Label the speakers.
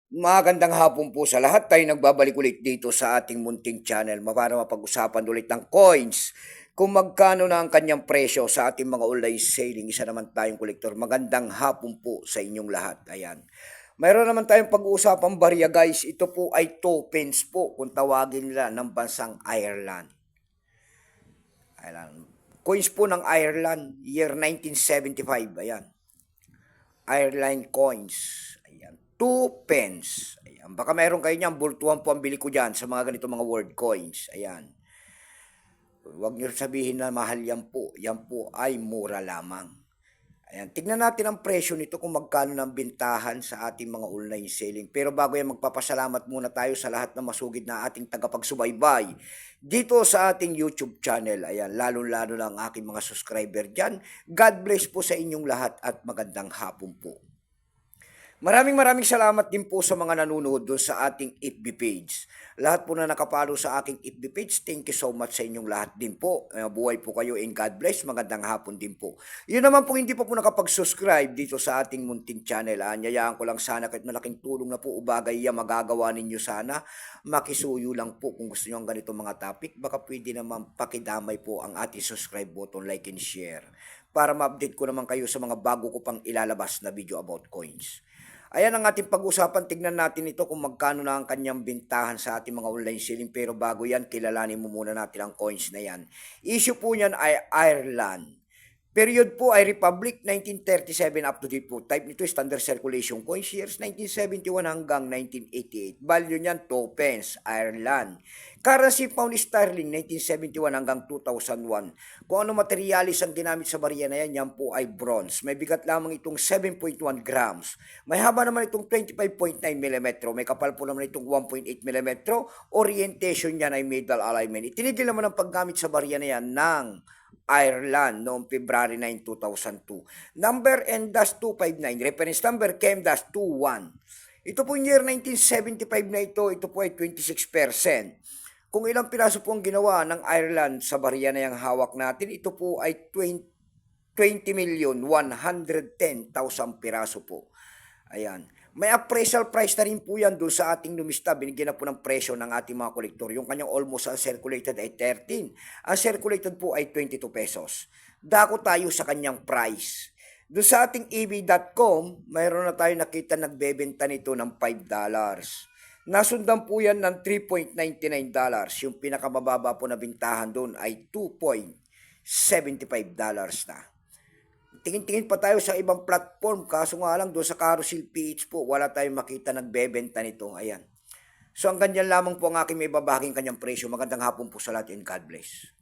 Speaker 1: Magandang hapon po sa lahat. Tayo nagbabalik ulit dito sa ating munting channel para mapag-usapan ulit ng coins. Kung magkano na ang kanyang presyo sa ating mga online selling. Isa naman tayong kolektor. Magandang hapon po sa inyong lahat. Ayan. Mayroon naman tayong pag-uusapang barya guys. Ito po ay tokens po kung tawagin nila ng bansang Ireland. Ayan. Coins po ng Ireland, year 1975. Ayan. Ireland coins. Ayan. 2 pence. Ayan. Baka mayroon kayo niyan, bultuhan po ang bili ko dyan sa mga ganito mga word coins. Ayan. Huwag niyo sabihin na mahal yan po. Yan po ay mura lamang. Ayan. Tignan natin ang presyo nito kung magkano ng bintahan sa ating mga online selling. Pero bago yan, magpapasalamat muna tayo sa lahat na masugid na ating tagapagsubaybay dito sa ating YouTube channel. Ayan, lalo-lalo na ang aking mga subscriber dyan. God bless po sa inyong lahat at magandang hapon po. Maraming salamat din po sa mga nanonood doon sa ating FB page. Lahat po na nakapalo sa aking FB page, thank you so much sa inyong lahat din po. Buhay po kayo and God bless. Magandang hapon din po. Yun naman po hindi pa po nakapag-subscribe dito sa ating munting channel. Anyayaan ko lang sana kahit malaking tulong na po ubagay yan magagawa ninyo sana. Makisuyo lang po kung gusto nyo ang ganito mga topic. Baka pwede naman pakidamay po ang ating subscribe button, like and share. Para ma-update ko naman kayo sa mga bago ko pang ilalabas na video about coins. Ayan ang ating pag-usapan. Tignan natin ito kung magkano na ang kanyang bintahan sa ating mga online selling. Pero bago yan, kilalanin mo muna natin ang coins na yan. Issue po niyan ay Ireland. Period po ay Republic 1937 up to date po. Type nito standard circulation coins years 1971 hanggang 1988. Value niyan 2 pence, Ireland. Currency pound sterling 1971 hanggang 2001. Kung ano materialis ang ginamit sa barya na yan, yan po ay bronze. May bigat lamang itong 7.1 grams. May haba naman itong 25.9 mm. May kapal po naman itong 1.8 mm. Orientation niyan ay middle alignment. Itinigil naman ang paggamit sa barya na yan ng Ireland noong February 9, 2002. Number N-259, reference number KM-21. Ito po year 1975 na ito po ay 26%. Kung ilang piraso po ang ginawa ng Ireland sa barya na yung hawak natin, ito po ay 20,110,000 piraso po. Ayan. May appraisal price na rin po yan doon sa ating lumista. Binigyan na po ng presyo ng ating mga kolektor. Yung kanyang almost uncirculated ay 13. Uncirculated po ay 22 pesos. Dako tayo sa kanyang price. Doon sa ating ev.com, mayroon na tayo nakita nagbebenta nito ng $5. Nasundan po yan ng $3.99. Yung pinakamababa po na bintahan doon ay $2.75 na. Tingin-tingin pa tayo sa ibang platform, kaso nga lang doon sa Carousel PH po, wala tayong makita nagbebenta nito. Ayan. So ang ganyan lamang po ang aking may babahaging kanyang presyo. Magandang hapon po sa lahat and God bless.